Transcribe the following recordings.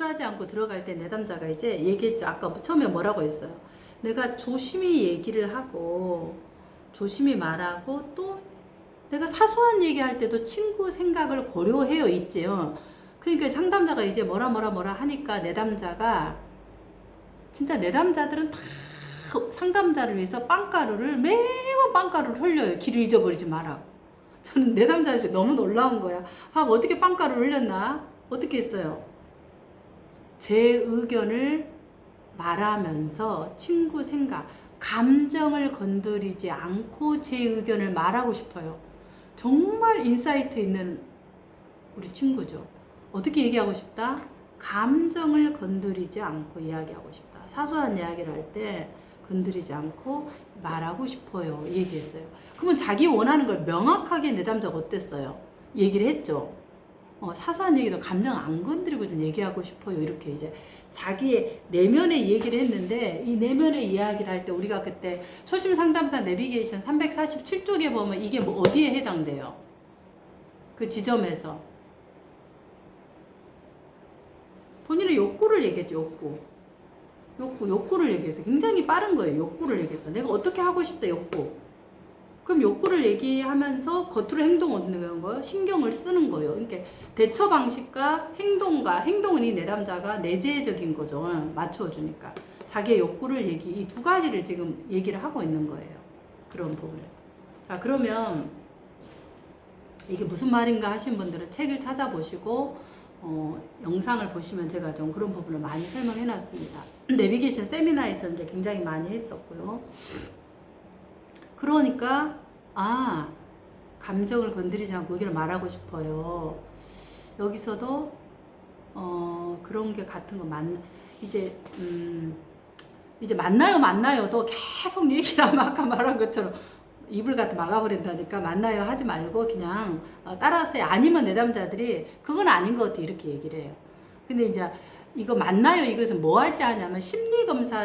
감싸지 않고 들어갈 때 내담자가 이제 얘기했죠. 아까 처음에 뭐라고 했어요. 내가 조심히 얘기를 하고 조심히 말하고 또 내가 사소한 얘기할 때도 친구 생각을 고려해요 있지요. 그러니까 상담자가 이제 뭐라 하니까 내담자가 진짜 내담자들은 다 상담자를 위해서 매번 빵가루를 흘려요. 길을 잊어버리지 마라. 저는 내담자들이 너무 놀라운 거야. 아, 어떻게 빵가루를 흘렸나? 어떻게 했어요? 제 의견을 말하면서 친구 생각, 감정을 건드리지 않고 제 의견을 말하고 싶어요. 정말 인사이트 있는 우리 친구죠. 어떻게 얘기하고 싶다? 감정을 건드리지 않고 이야기하고 싶다. 사소한 이야기를 할 때 건드리지 않고 말하고 싶어요. 얘기했어요. 그러면 자기 원하는 걸 명확하게 내담자가 어땠어요? 얘기를 했죠. 사소한 얘기도 감정 안 건드리고 좀 얘기하고 싶어요. 이렇게 이제 자기의 내면의 얘기를 했는데 이 내면의 이야기를 할 때 우리가 그때 초심 상담사 내비게이션 347쪽에 보면 이게 뭐 어디에 해당돼요? 그 지점에서 본인의 욕구를 얘기했죠. 욕구를 얘기해서 굉장히 빠른 거예요. 욕구를 얘기해서 내가 어떻게 하고 싶다. 욕구. 그럼 욕구를 얘기하면서 겉으로 행동 얻는 거예요. 신경을 쓰는 거예요. 그러니까 대처 방식과 행동은 이 내담자가 내재적인 거죠. 맞춰주니까. 자기의 욕구를 이 두 가지를 지금 얘기를 하고 있는 거예요. 그런 부분에서. 자, 그러면 이게 무슨 말인가 하신 분들은 책을 찾아보시고 영상을 보시면 제가 좀 그런 부분을 많이 설명해 놨습니다. 내비게이션 세미나에서 이제 굉장히 많이 했었고요. 그러니까 감정을 건드리지 않고 의견을 말하고 싶어요. 여기서도 그런 게 같은 거 이제 만나요도 계속 얘기를 하면 아까 말한 것처럼 입을 갖다 막아버린다니까 만나요 하지 말고 그냥 따라서 아니면 내담자들이 그건 아닌 것 같아 이렇게 얘기를 해요. 근데 이제 이거 맞나요? 이것은 뭐 할 때 하냐면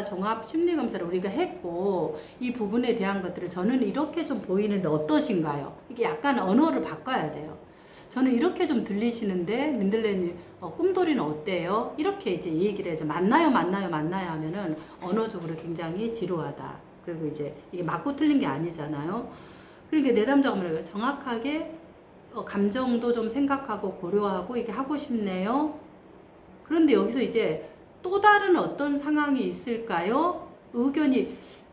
종합 심리검사를 우리가 했고 이 부분에 대한 것들을 저는 이렇게 좀 보이는데 어떠신가요? 이게 약간 언어를 바꿔야 돼요. 저는 이렇게 좀 들리시는데 민들레님 꿈돌이는 어때요? 이렇게 이제 얘기를 해서 맞나요 하면은 언어적으로 굉장히 지루하다. 그리고 이제 이게 맞고 틀린 게 아니잖아요. 그러니까 내담자가 뭐래요? 정확하게 감정도 좀 생각하고 고려하고 이게 하고 싶네요. 그런데 여기서 이제 또 다른 어떤 상황이 있을까요?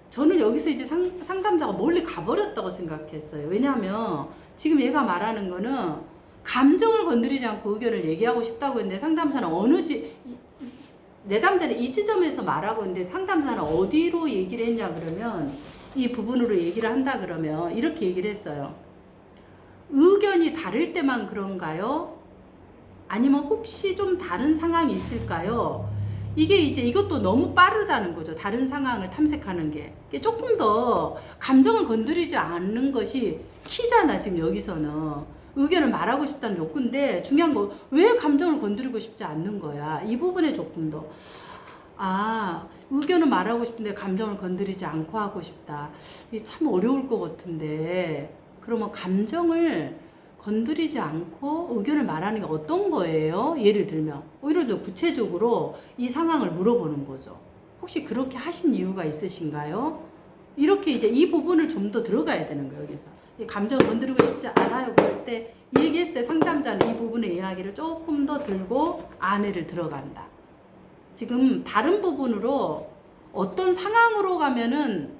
저는 여기서 이제 상담자가 멀리 가버렸다고 생각했어요. 왜냐하면 지금 얘가 말하는 거는 감정을 건드리지 않고 의견을 얘기하고 싶다고 했는데 상담사는 내담자는 이 지점에서 말하고 있는데 상담사는 어디로 얘기를 했냐 그러면 이 부분으로 얘기를 한다 그러면 이렇게 얘기를 했어요. 의견이 다를 때만 그런가요? 아니면 혹시 좀 다른 상황이 있을까요? 이게 이제 이것도 너무 빠르다는 거죠. 다른 상황을 탐색하는 게. 조금 더 감정을 건드리지 않는 것이 키잖아, 지금 여기서는. 의견을 말하고 싶다는 욕구인데 중요한 거 왜 감정을 건드리고 싶지 않는 거야. 이 부분에 조금 더. 의견을 말하고 싶은데 감정을 건드리지 않고 하고 싶다. 이게 참 어려울 것 같은데 그러면 감정을 건드리지 않고 의견을 말하는 게 어떤 거예요? 예를 들면 오히려 더 구체적으로 이 상황을 물어보는 거죠. 혹시 그렇게 하신 이유가 있으신가요? 이렇게 이제 이 부분을 좀 더 들어가야 되는 거예요. 여기서 감정을 건드리고 싶지 않아요. 그럴 때 얘기했을 때 상담자는 이 부분의 이야기를 조금 더 들고 안에를 들어간다. 지금 다른 부분으로 어떤 상황으로 가면은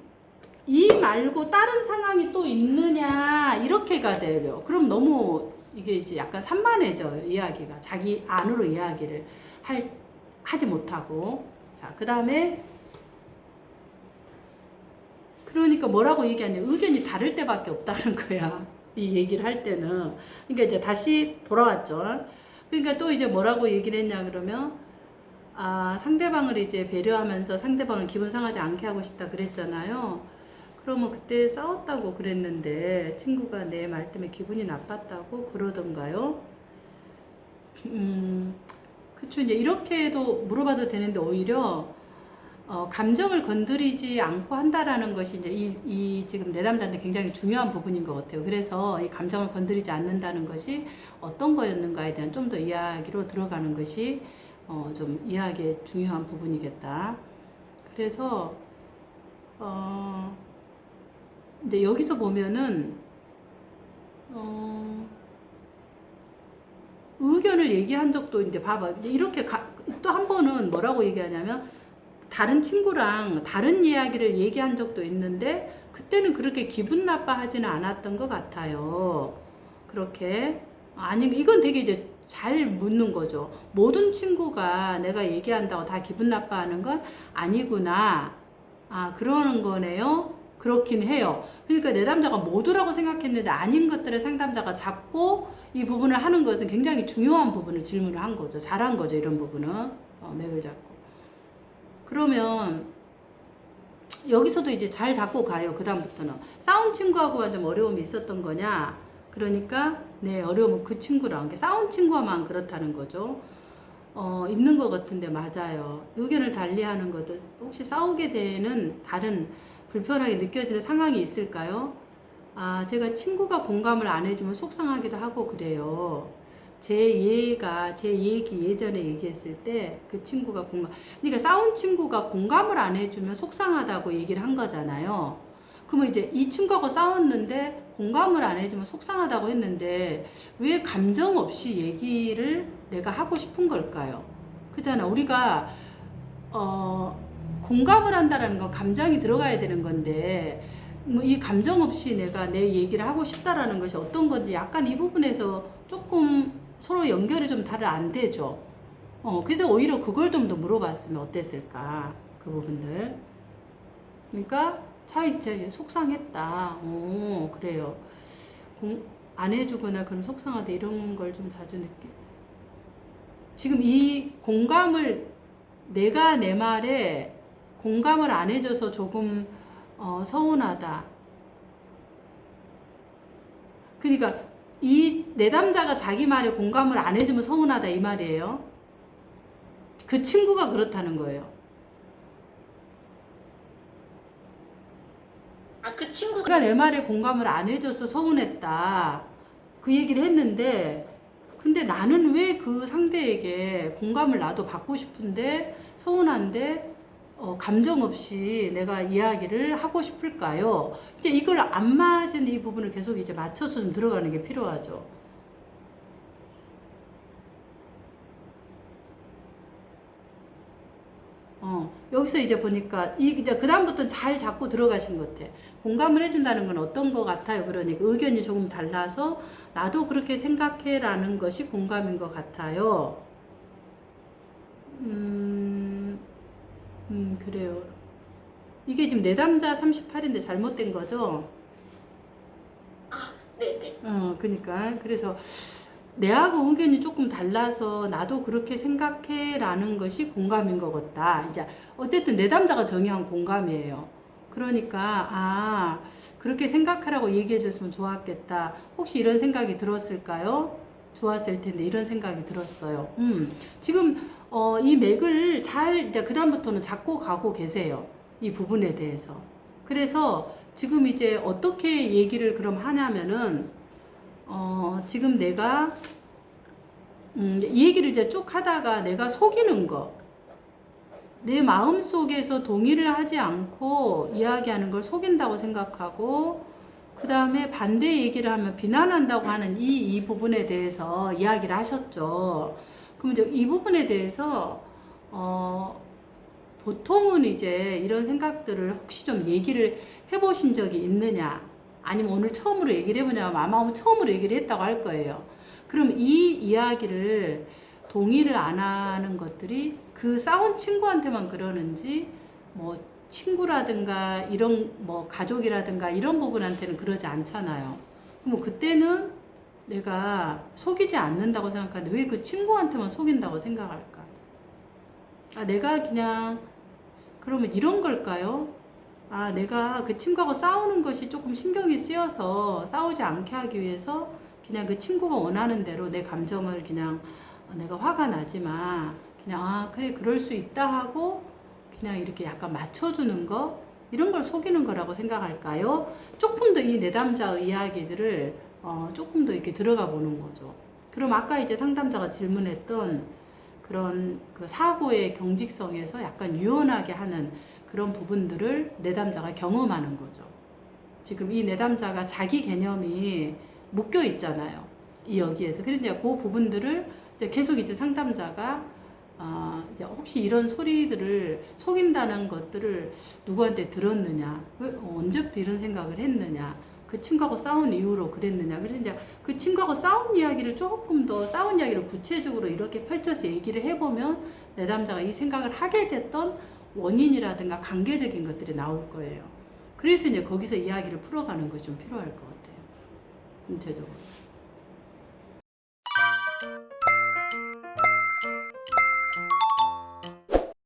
이 말고 다른 상황이 또 있느냐 이렇게가 돼요. 그럼 너무 이게 이제 약간 산만해져요. 이야기가 자기 안으로 이야기를 하지 못하고. 자, 그 다음에 그러니까 뭐라고 얘기하냐, 의견이 다를 때밖에 없다는 거야. 이 얘기를 할 때는. 그러니까 이제 다시 돌아왔죠. 그러니까 또 이제 뭐라고 얘기를 했냐 그러면 상대방을 이제 배려하면서 상대방을 기분 상하지 않게 하고 싶다 그랬잖아요. 그러면 그때 싸웠다고 그랬는데 친구가 내 말 때문에 기분이 나빴다고 그러던가요? 그쵸. 이제 이렇게도 물어봐도 되는데 오히려 감정을 건드리지 않고 한다라는 것이 이제 이 지금 내담자한테 굉장히 중요한 부분인 것 같아요. 그래서 이 감정을 건드리지 않는다는 것이 어떤 거였는가에 대한 좀 더 이야기로 들어가는 것이 좀 이해하기에 중요한 부분이겠다. 그래서 근데 여기서 보면은 의견을 얘기한 적도 이제 봐봐. 이렇게 또 한 번은 뭐라고 얘기하냐면 다른 친구랑 다른 이야기를 얘기한 적도 있는데 그때는 그렇게 기분 나빠하지는 않았던 것 같아요. 그렇게 아니 이건 되게 이제 잘 묻는 거죠. 모든 친구가 내가 얘기한다고 다 기분 나빠하는 건 아니구나. 아 그러는 거네요. 그렇긴 해요. 그러니까 내담자가 모두라고 생각했는데 아닌 것들을 상담자가 잡고 이 부분을 하는 것은 굉장히 중요한 부분을 질문을 한 거죠. 잘한 거죠. 이런 부분은 맥을 잡고. 그러면 여기서도 이제 잘 잡고 가요. 그 다음부터는 싸운 친구하고만 좀 어려움이 있었던 거냐. 그러니까 네 어려움은 그 친구랑 싸운 친구와만 그렇다는 거죠. 있는 것 같은데 맞아요. 의견을 달리하는 것도 혹시 싸우게 되는 다른 불편하게 느껴지는 상황이 있을까요? 아, 제가 친구가 공감을 안 해주면 속상하기도 하고 그래요. 제 얘기 예전에 얘기했을 때 그 친구가 그러니까 싸운 친구가 공감을 안 해주면 속상하다고 얘기를 한 거잖아요. 그러면 이제 이 친구하고 싸웠는데 공감을 안 해주면 속상하다고 했는데 왜 감정 없이 얘기를 내가 하고 싶은 걸까요? 그잖아. 우리가 공감을 한다라는 건 감정이 들어가야 되는 건데 뭐 이 감정 없이 내가 내 얘기를 하고 싶다라는 것이 어떤 건지 약간 이 부분에서 조금 서로 연결이 좀 잘 안 되죠. 그래서 오히려 그걸 좀 더 물어봤으면 어땠을까 그 부분들. 그러니까 차이차 속상했다. 오 그래요. 안 해주거나 그럼 속상하다 이런 걸 좀 자주 느껴. 지금 이 공감을 내가 내 말에 공감을 안 해줘서 조금 서운하다. 그러니까 이 내담자가 자기 말에 공감을 안 해주면 서운하다 이 말이에요. 그 친구가 그렇다는 거예요. 아, 그 친구가 내가 내 말에 공감을 안 해줘서 서운했다. 그 얘기를 했는데 근데 나는 왜 그 상대에게 공감을 나도 받고 싶은데 서운한데 감정 없이 내가 이야기를 하고 싶을까요? 이제 이걸 안 맞은 이 부분을 계속 이제 맞춰서 좀 들어가는 게 필요하죠. 여기서 이제 보니까 이제 그다음부터는 잘 잡고 들어가신 것 같아. 공감을 해준다는 건 어떤 것 같아요? 그러니까 의견이 조금 달라서 나도 그렇게 생각해라는 것이 공감인 것 같아요. 그래요. 이게 지금 내담자 38인데 잘못된 거죠? 아, 네네. 그러니까 그래서 내하고 의견이 조금 달라서 나도 그렇게 생각해라는 것이 공감인 것 같다. 이제 어쨌든 내담자가 정의한 공감이에요. 그러니까 그렇게 생각하라고 얘기해줬으면 좋았겠다. 혹시 이런 생각이 들었을까요? 좋았을 텐데 이런 생각이 들었어요. 지금 이 맥을 잘 이제 그 다음부터는 잡고 가고 계세요. 이 부분에 대해서. 그래서 지금 이제 어떻게 얘기를 그럼 하냐면은 지금 내가 이 얘기를 이제 쭉 하다가 내가 속이는 거, 내 마음 속에서 동의를 하지 않고 이야기하는 걸 속인다고 생각하고, 그 다음에 반대 얘기를 하면 비난한다고 하는 이 부분에 대해서 이야기를 하셨죠. 그럼 이제 이 부분에 대해서 보통은 이제 이런 생각들을 혹시 좀 얘기를 해보신 적이 있느냐, 아니면 오늘 처음으로 얘기를 해보냐면 아마 처음으로 얘기를 했다고 할 거예요. 그럼 이 이야기를 동의를 안 하는 것들이 그 싸운 친구한테만 그러는지 뭐 친구라든가 이런 뭐 가족이라든가 이런 부분한테는 그러지 않잖아요. 그럼 그때는 내가 속이지 않는다고 생각하는데 왜 그 친구한테만 속인다고 생각할까? 내가 그냥 그러면 이런 걸까요? 내가 그 친구하고 싸우는 것이 조금 신경이 쓰여서 싸우지 않게 하기 위해서 그냥 그 친구가 원하는 대로 내 감정을 그냥 내가 화가 나지만 그냥 그래 그럴 수 있다 하고 그냥 이렇게 약간 맞춰주는 거 이런 걸 속이는 거라고 생각할까요? 조금 더 이 내담자의 이야기들을 조금 더 이렇게 들어가 보는 거죠. 그럼 아까 이제 상담자가 질문했던 그런 그 사고의 경직성에서 약간 유연하게 하는 그런 부분들을 내담자가 경험하는 거죠. 지금 이 내담자가 자기 개념이 묶여 있잖아요. 이 여기에서. 그래서 이제 그 부분들을 이제 계속 이제 상담자가 이제 혹시 이런 소리들을 속인다는 것들을 누구한테 들었느냐, 언제부터 이런 생각을 했느냐, 그 친구하고 싸운 이유로 그랬느냐. 그래서 이제 그 친구하고 싸운 이야기를 조금 더 싸운 이야기를 구체적으로 이렇게 펼쳐서 얘기를 해보면 내담자가 이 생각을 하게 됐던 원인이라든가 관계적인 것들이 나올 거예요. 그래서 이제 거기서 이야기를 풀어가는 것이 좀 필요할 것 같아요. 전체적으로.